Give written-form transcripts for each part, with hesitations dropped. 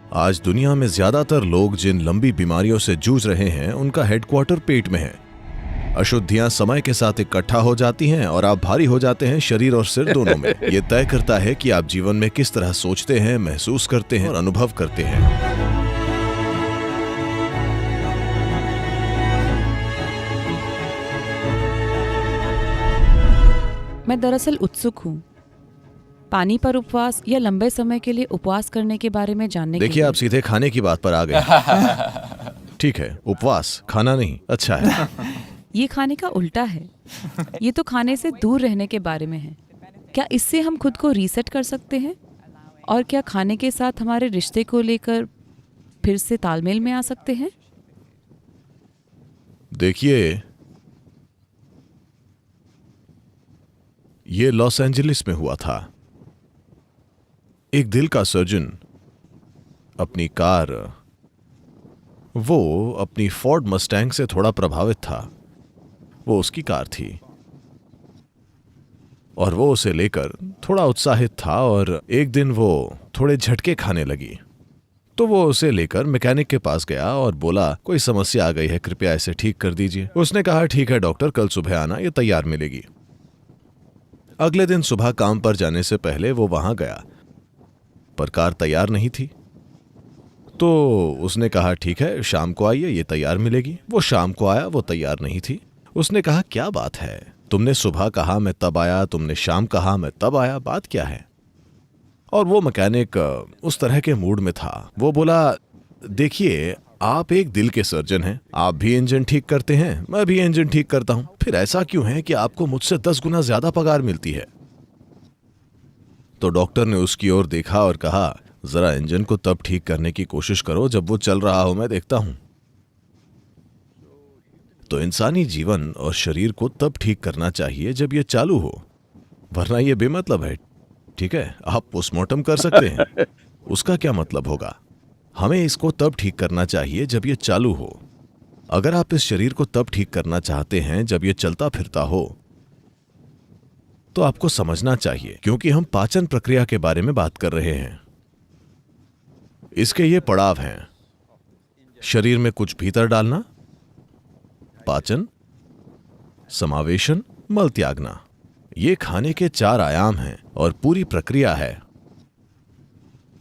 आज दुनिया में ज्यादातर लोग जिन लंबी बीमारियों से जूझ रहे हैं उनका हेडक्वार्टर पेट में है। अशुद्धियां समय के साथ इकट्ठा हो जाती हैं और आप भारी हो जाते हैं, शरीर और सिर दोनों में। ये तय करता है कि आप जीवन में किस तरह सोचते हैं, महसूस करते हैं और अनुभव करते हैं। मैं दरअसल उत्सुक हूँ पानी पर उपवास या लंबे समय के लिए उपवास करने के बारे में जानने के लिए। देखिए, आप सीधे खाने की बात पर आ गए। ठीक है, उपवास खाना नहीं, अच्छा है। ये खाने का उल्टा है। ये तो खाने से दूर रहने के बारे में है। क्या इससे हम खुद को रीसेट कर सकते हैं? और क्या खाने के साथ हमारे रिश्ते को लेकर फिर से तालमेल में आ सकते हैं? देखिए, ये लॉस एंजलिस में हुआ था। एक दिल का सर्जन अपनी कार, वो अपनी फोर्ड मस्टैंग से थोड़ा प्रभावित था। वो उसकी कार थी और वो उसे लेकर थोड़ा उत्साहित था और एक दिन वो थोड़े झटके खाने लगी। तो वो उसे लेकर मैकेनिक के पास गया और बोला, कोई समस्या आ गई है, कृपया इसे ठीक कर दीजिए। उसने कहा, ठीक है डॉक्टर, कल सुबह आना, ये तैयार मिलेगी। अगले दिन सुबह काम पर जाने से पहले वो वहां गया, पर कार तैयार नहीं थी। तो उसने कहा, ठीक है शाम को आइए, ये तैयार मिलेगी। वो शाम को आया, वो तैयार नहीं थी। उसने कहा, क्या बात है, तुमने सुबह कहा मैं तब आया, तुमने शाम कहा मैं तब आया, बात क्या है? और वो मैकेनिक उस तरह के मूड में था। वो बोला, देखिए आप एक दिल के सर्जन हैं, आप भी इंजन ठीक करते हैं, मैं भी इंजन ठीक करता हूं, फिर ऐसा क्यों है कि आपको मुझसे 10 गुना ज्यादा पगार मिलती है? तो डॉक्टर ने उसकी ओर देखा और कहा, जरा इंजन को तब ठीक करने की कोशिश करो जब वो चल रहा हो, मैं देखता हूं। तो इंसानी जीवन और शरीर को तब ठीक करना चाहिए जब ये चालू हो, वरना ये बेमतलब है। ठीक है, आप पोस्टमार्टम कर सकते हैं, उसका क्या मतलब होगा? हमें इसको तब ठीक करना चाहिए जब ये चालू हो। अगर आप इस शरीर को तब ठीक करना चाहते हैं जब ये चलता फिरता हो, तो आपको समझना चाहिए, क्योंकि हम पाचन प्रक्रिया के बारे में बात कर रहे हैं। इसके ये पड़ाव हैं, शरीर में कुछ भीतर डालना, पाचन, समावेशन, मल त्यागना। ये खाने के 4 आयाम हैं और पूरी प्रक्रिया है।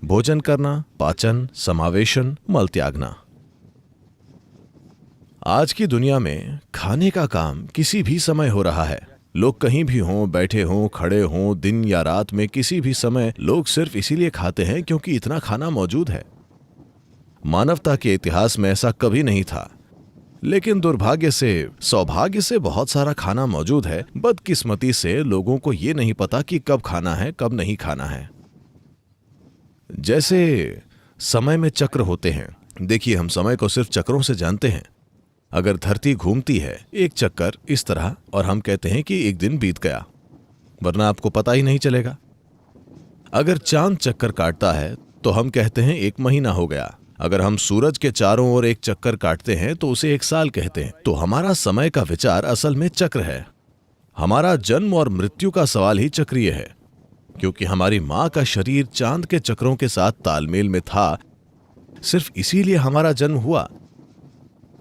भोजन करना, पाचन, समावेशन, मल त्यागना। आज की दुनिया में खाने का काम किसी भी समय हो रहा है। लोग कहीं भी हों, बैठे हों, खड़े हों, दिन या रात में किसी भी समय लोग सिर्फ इसीलिए खाते हैं क्योंकि इतना खाना मौजूद है। मानवता के इतिहास में ऐसा कभी नहीं था, लेकिन दुर्भाग्य से, सौभाग्य से बहुत सारा खाना मौजूद है। बदकिस्मती से लोगों को यह नहीं पता कि कब खाना है, कब नहीं खाना है। जैसे समय में चक्र होते हैं। देखिए, हम समय को सिर्फ चक्रों से जानते हैं। अगर धरती घूमती है एक चक्कर इस तरह, और हम कहते हैं कि एक दिन बीत गया, वरना आपको पता ही नहीं चलेगा। अगर चांद चक्कर काटता है तो हम कहते हैं 1 महीना हो गया। अगर हम सूरज के चारों ओर एक चक्कर काटते हैं तो उसे 1 साल कहते हैं। तो हमारा समय का विचार असल में चक्र है। हमारा जन्म और मृत्यु का सवाल ही चक्रीय है, क्योंकि हमारी मां का शरीर चांद के चक्रों के साथ तालमेल में था। सिर्फ इसीलिए हमारा जन्म हुआ,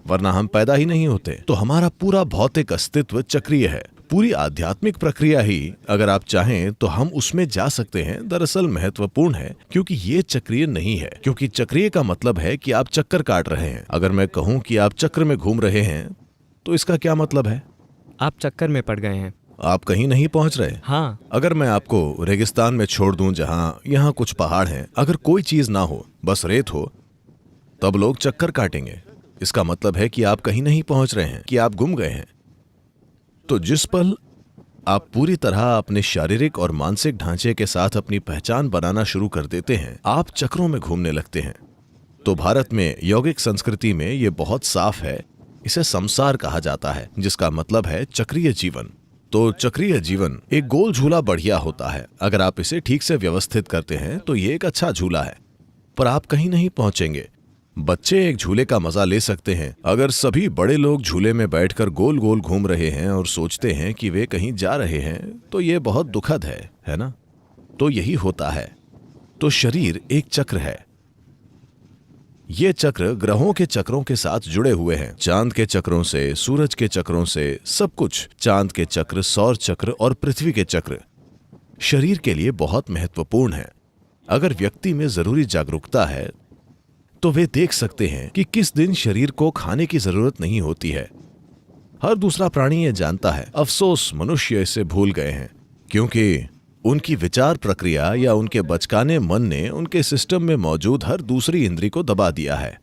वरना हम पैदा ही नहीं होते। तो हमारा पूरा भौतिक अस्तित्व चक्रीय है। पूरी आध्यात्मिक प्रक्रिया ही, अगर आप चाहें तो हम उसमें जा सकते हैं, दरअसल महत्वपूर्ण है, क्योंकि ये चक्रीय नहीं है। क्योंकि चक्रीय का मतलब है कि आप चक्कर काट रहे हैं। अगर मैं कहूं कि आप चक्र में घूम रहे हैं, तो इसका क्या मतलब है? आप चक्कर में पड़ गए हैं, आप कहीं नहीं पहुंच रहे। हाँ। अगर मैं आपको रेगिस्तान में छोड़ दूं जहां यहाँ कुछ पहाड़ हैं, अगर कोई चीज ना हो, बस रेत हो, तब लोग चक्कर काटेंगे। इसका मतलब है कि आप कहीं नहीं पहुंच रहे हैं, कि आप गुम गए हैं। तो जिस पल आप पूरी तरह अपने शारीरिक और मानसिक ढांचे के साथ अपनी पहचान बनाना शुरू कर देते हैं, आप चक्रों में घूमने लगते हैं। तो भारत में यौगिक संस्कृति में यह बहुत साफ है, इसे संसार कहा जाता है, जिसका मतलब है चक्रीय जीवन। तो चक्रीय जीवन एक गोल झूला बढ़िया होता है। अगर आप इसे ठीक से व्यवस्थित करते हैं तो ये एक अच्छा झूला है, पर आप कहीं नहीं पहुंचेंगे। बच्चे एक झूले का मजा ले सकते हैं। अगर सभी बड़े लोग झूले में बैठकर गोल गोल घूम रहे हैं और सोचते हैं कि वे कहीं जा रहे हैं, तो ये बहुत दुखद है ना? तो यही होता है। तो शरीर एक चक्र है। ये चक्र ग्रहों के चक्रों के साथ जुड़े हुए हैं। चांद के चक्रों से, सूरज के चक्रों से, सब कुछ। चांद के चक्र, सौर चक्र और पृथ्वी के चक्र शरीर के लिए बहुत महत्वपूर्ण है। अगर व्यक्ति में जरूरी जागरूकता है तो वे देख सकते हैं कि किस दिन शरीर को खाने की जरूरत नहीं होती है। हर दूसरा प्राणी ये जानता है, अफसोस मनुष्य इसे भूल गए हैं, क्योंकि उनकी विचार प्रक्रिया या उनके बचकाने मन ने उनके सिस्टम में मौजूद हर दूसरी इंद्री को दबा दिया है।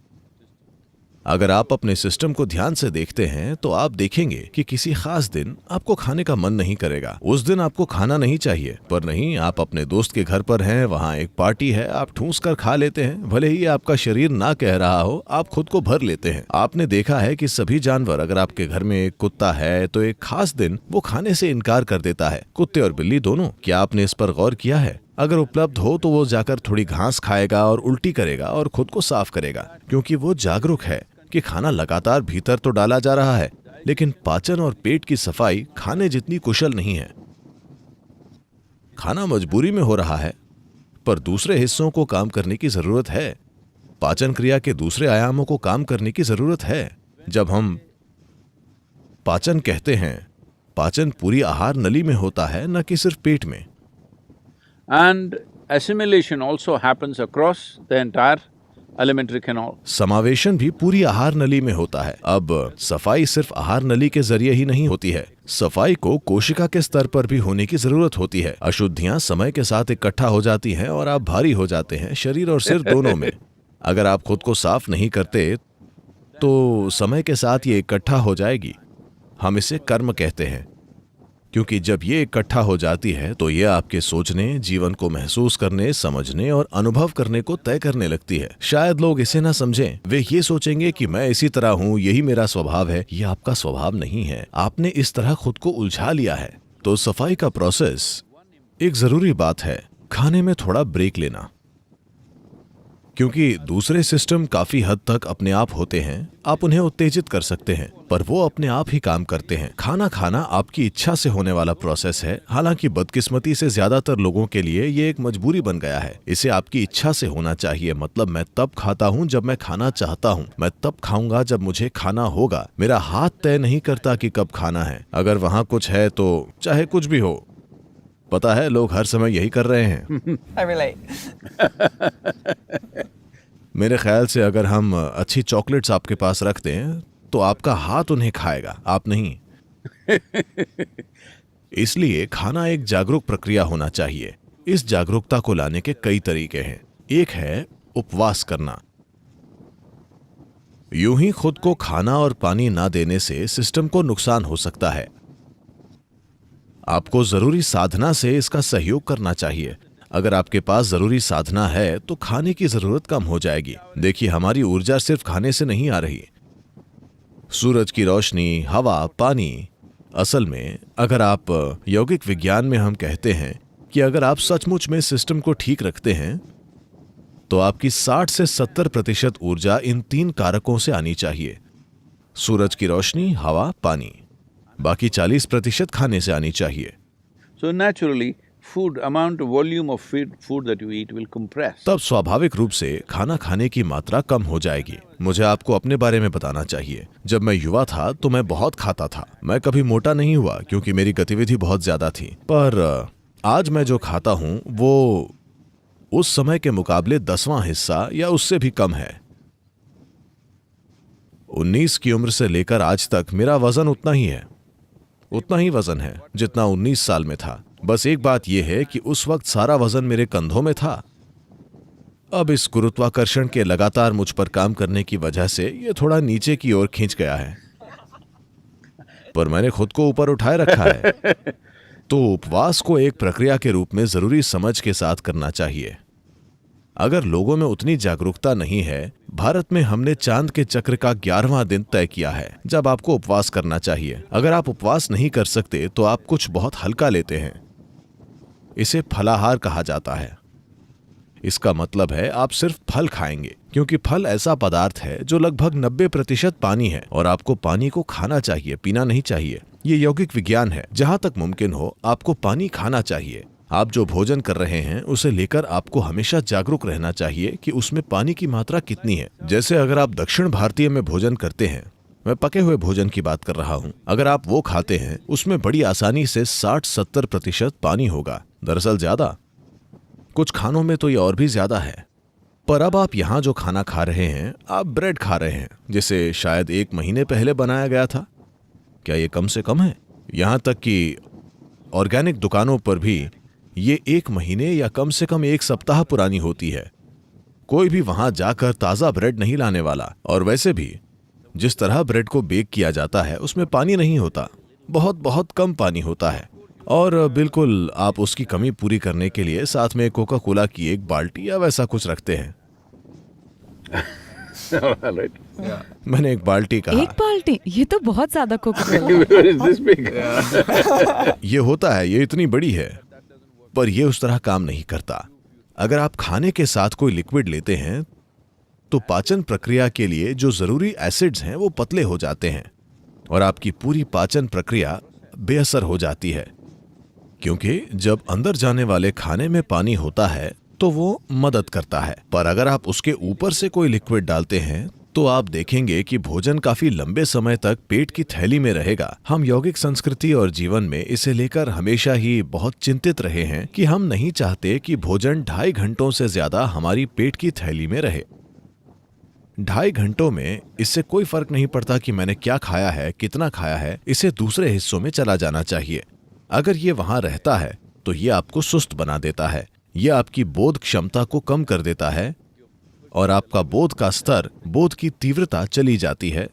अगर आप अपने सिस्टम को ध्यान से देखते हैं तो आप देखेंगे कि किसी खास दिन आपको खाने का मन नहीं करेगा। उस दिन आपको खाना नहीं चाहिए, पर नहीं, आप अपने दोस्त के घर पर हैं, वहां एक पार्टी है, आप ठूंस कर खा लेते हैं। भले ही आपका शरीर ना कह रहा हो, आप खुद को भर लेते हैं। आपने देखा है कि सभी जानवर, अगर आपके घर में एक कुत्ता है तो एक खास दिन वो खाने से इनकार कर देता है। कुत्ते और बिल्ली दोनों। क्या आपने इस पर गौर किया है? अगर उपलब्ध हो तो वो जाकर थोड़ी घास खाएगा और उल्टी करेगा और खुद को साफ करेगा, क्योंकि वो जागरूक है कि खाना लगातार भीतर तो डाला जा रहा है, लेकिन पाचन और पेट की सफाई खाने जितनी कुशल नहीं है। खाना मजबूरी में हो रहा है, पर दूसरे हिस्सों को काम करने की जरूरत है। पाचन क्रिया के दूसरे आयामों को काम करने की जरूरत है। जब हम पाचन कहते हैं, पाचन पूरी आहार नली में होता है, न कि सिर्फ पेट में। And assimilation also happens across the entire alimentary canal. समावेशन भी पूरी आहार नली में होता है। अब सफाई सिर्फ आहार नली के जरिए ही नहीं होती है, सफाई को कोशिका के स्तर पर भी होने की जरूरत होती है। अशुद्धियां समय के साथ इकट्ठा हो जाती हैं और आप भारी हो जाते हैं, शरीर और सिर दोनों में। अगर आप खुद को साफ नहीं करते तो समय के साथ ये इकट्ठा हो जाएगी। हम इसे कर्म कहते हैं, क्योंकि जब ये इकट्ठा हो जाती है तो ये आपके सोचने, जीवन को महसूस करने, समझने और अनुभव करने को तय करने लगती है। शायद लोग इसे ना समझें, वे ये सोचेंगे कि मैं इसी तरह हूं, यही मेरा स्वभाव है। ये आपका स्वभाव नहीं है, आपने इस तरह खुद को उलझा लिया है। तो सफाई का प्रोसेस, एक जरूरी बात है खाने में थोड़ा ब्रेक लेना, क्योंकि दूसरे सिस्टम काफी हद तक अपने आप होते हैं। आप उन्हें उत्तेजित कर सकते हैं, पर वो अपने आप ही काम करते हैं। खाना खाना आपकी इच्छा से होने वाला प्रोसेस है, हालांकि बदकिस्मती से ज्यादातर लोगों के लिए ये एक मजबूरी बन गया है। इसे आपकी इच्छा से होना चाहिए। मतलब मैं तब खाता हूँ जब मैं खाना चाहता हूँ, मैं तब खाऊंगा जब मुझे खाना होगा। मेरा हाथ तय नहीं करता कि कब खाना है। अगर वहाँ कुछ है तो चाहे कुछ भी हो। पता है, लोग हर समय यही कर रहे हैं। I relate. मेरे ख्याल से अगर हम अच्छी चॉकलेट्स आपके पास रख दें तो आपका हाथ उन्हें खाएगा, आप नहीं। इसलिए खाना एक जागरूक प्रक्रिया होना चाहिए। इस जागरूकता को लाने के कई तरीके हैं। एक है उपवास करना। यूं ही खुद को खाना और पानी ना देने से सिस्टम को नुकसान हो सकता है। आपको जरूरी साधना से इसका सहयोग करना चाहिए। अगर आपके पास जरूरी साधना है तो खाने की जरूरत कम हो जाएगी। देखिए, हमारी ऊर्जा सिर्फ खाने से नहीं आ रही। सूरज की रोशनी, हवा, पानी। असल में अगर आप यौगिक विज्ञान में हम कहते हैं कि अगर आप सचमुच में सिस्टम को ठीक रखते हैं तो आपकी 60 से 70% ऊर्जा इन 3 कारकों से आनी चाहिए। सूरज की रोशनी, हवा, पानी। बाकी 40% खाने से आनी चाहिए। So naturally, amount of volume of food that you eat will compress. तब स्वाभाविक रूप से खाना खाने की मात्रा कम हो जाएगी। मुझे आपको अपने बारे में बताना चाहिए। जब मैं युवा था तो मैं बहुत खाता था। मैं कभी मोटा नहीं हुआ क्योंकि मेरी गतिविधि बहुत ज्यादा थी, पर आज मैं जो खाता हूँ वो उस समय के मुकाबले 10वां हिस्सा या उससे भी कम है। 19 की उम्र से लेकर आज तक मेरा वजन उतना ही वजन है जितना 19 साल में था। बस एक बात यह है कि उस वक्त सारा वजन मेरे कंधों में था। अब इस गुरुत्वाकर्षण के लगातार मुझ पर काम करने की वजह से यह थोड़ा नीचे की ओर खींच गया है, पर मैंने खुद को ऊपर उठाए रखा है। तो उपवास को एक प्रक्रिया के रूप में जरूरी समझ के साथ करना चाहिए। अगर लोगों में उतनी जागरूकता नहीं है, भारत में हमने चांद के चक्र का 11वां दिन तय किया है जब आपको उपवास करना चाहिए। अगर आप उपवास नहीं कर सकते तो आप कुछ बहुत हल्का लेते हैं। इसे फलाहार कहा जाता है। इसका मतलब है आप सिर्फ फल खाएंगे, क्योंकि फल ऐसा पदार्थ है जो लगभग 90% पानी है और आपको पानी को खाना चाहिए, पीना नहीं चाहिए। ये यौगिक विज्ञान है। जहां तक मुमकिन हो आपको पानी खाना चाहिए। आप जो भोजन कर रहे हैं उसे लेकर आपको हमेशा जागरूक रहना चाहिए कि उसमें पानी की मात्रा कितनी है। जैसे अगर आप दक्षिण भारतीय में भोजन करते हैं, मैं पके हुए भोजन की बात कर रहा हूं, अगर आप वो खाते हैं उसमें बड़ी आसानी से 60-70% पानी होगा। दरअसल ज्यादा, कुछ खानों में तो ये और भी ज्यादा है। पर अब आप यहाँ जो खाना खा रहे हैं, आप ब्रेड खा रहे हैं जिसे शायद 1 महीने पहले बनाया गया था। क्या ये कम से कम है? यहाँ तक कि ऑर्गेनिक दुकानों पर भी ये 1 महीने या कम से कम 1 सप्ताह पुरानी होती है। कोई भी वहां जाकर ताजा ब्रेड नहीं लाने वाला। और वैसे भी जिस तरह ब्रेड को बेक किया जाता है उसमें पानी नहीं होता, बहुत बहुत कम पानी होता है। और बिल्कुल आप उसकी कमी पूरी करने के लिए साथ में कोका कोला की 1 बाल्टी या वैसा कुछ रखते हैं। Right. मैंने 1 बाल्टी कहा। 1 बाल्टी? ये तो बहुत ज्यादा Coca Where is this big? ये होता है, ये इतनी बड़ी है, पर ये उस तरह काम नहीं करता। अगर आप खाने के साथ कोई लिक्विड लेते हैं तो पाचन प्रक्रिया के लिए जो जरूरी एसिड्स हैं वो पतले हो जाते हैं और आपकी पूरी पाचन प्रक्रिया बेअसर हो जाती है। क्योंकि जब अंदर जाने वाले खाने में पानी होता है तो वो मदद करता है। पर अगर आप उसके ऊपर से कोई लिक्विड डालते हैं तो आप देखेंगे कि भोजन काफी लंबे समय तक पेट की थैली में रहेगा। हम यौगिक संस्कृति और जीवन में इसे लेकर हमेशा ही बहुत चिंतित रहे हैं कि हम नहीं चाहते कि भोजन 2.5 घंटों से ज्यादा हमारी पेट की थैली में रहे। 2.5 घंटों में इससे कोई फर्क नहीं पड़ता कि मैंने क्या खाया है, कितना खाया है, इसे दूसरे हिस्सों में चला जाना चाहिए। अगर ये वहां रहता है तो ये आपको सुस्त बना देता है, ये आपकी बोध क्षमता को कम कर देता है और आपका बोध का स्तर, बोध की तीव्रता चली जाती है,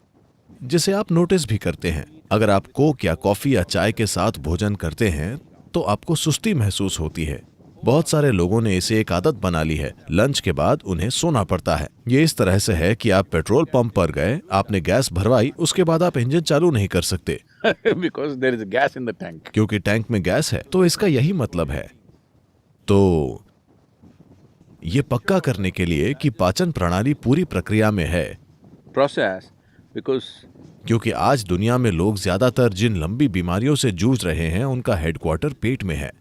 जिसे आप नोटिस भी करते हैं। अगर आप कोक या कॉफी या चाय के साथ भोजन करते हैं तो आपको सुस्ती महसूस होती है। बहुत सारे लोगों ने इसे एक आदत बना ली है, लंच के बाद उन्हें सोना पड़ता है। ये इस तरह से है कि आप पेट्रोल पंप पर गए, आपने गैस भरवाई, उसके बाद आप इंजन चालू नहीं कर सकते Because there is gas in the tank. क्योंकि टैंक में गैस है। तो इसका यही मतलब है। तो ये पक्का करने के लिए कि पाचन प्रणाली पूरी प्रक्रिया में है, Process, because क्योंकि आज दुनिया में लोग ज्यादातर जिन लंबी बीमारियों से जूझ रहे हैं उनका हेडक्वार्टर पेट में है।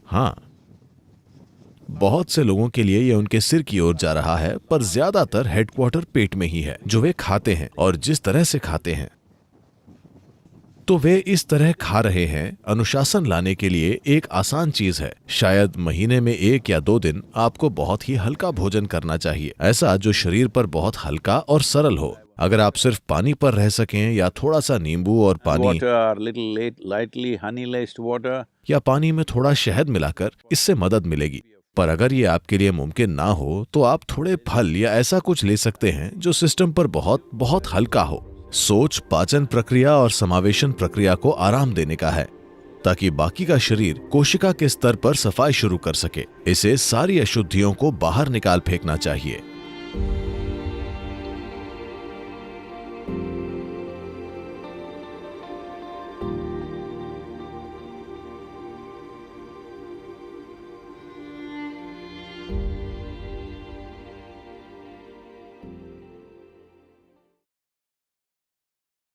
हाँ, बहुत से लोगों के लिए ये उनके सिर की ओर जा रहा है, पर ज्यादातर हेडक्वार्टर पेट में ही है। जो वे खाते हैं और जिस तरह से खाते हैं, तो वे इस तरह खा रहे हैं। अनुशासन लाने के लिए एक आसान चीज है, शायद महीने में 1 या 2 दिन आपको बहुत ही हल्का भोजन करना चाहिए, ऐसा जो शरीर पर बहुत हल्का और सरल हो। अगर आप सिर्फ पानी पर रह सकें या थोड़ा सा नींबू और पानी water, little lightly honey-laced water. या पानी में थोड़ा शहद मिलाकर, इससे मदद मिलेगी। पर अगर ये आपके लिए मुमकिन ना हो तो आप थोड़े फल या ऐसा कुछ ले सकते हैं जो सिस्टम पर बहुत बहुत हल्का हो। सोच पाचन प्रक्रिया और समावेशन प्रक्रिया को आराम देने का है, ताकि बाकी का शरीर कोशिका के स्तर पर सफाई शुरू कर सके। इसे सारी अशुद्धियों को बाहर निकाल फेंकना चाहिए।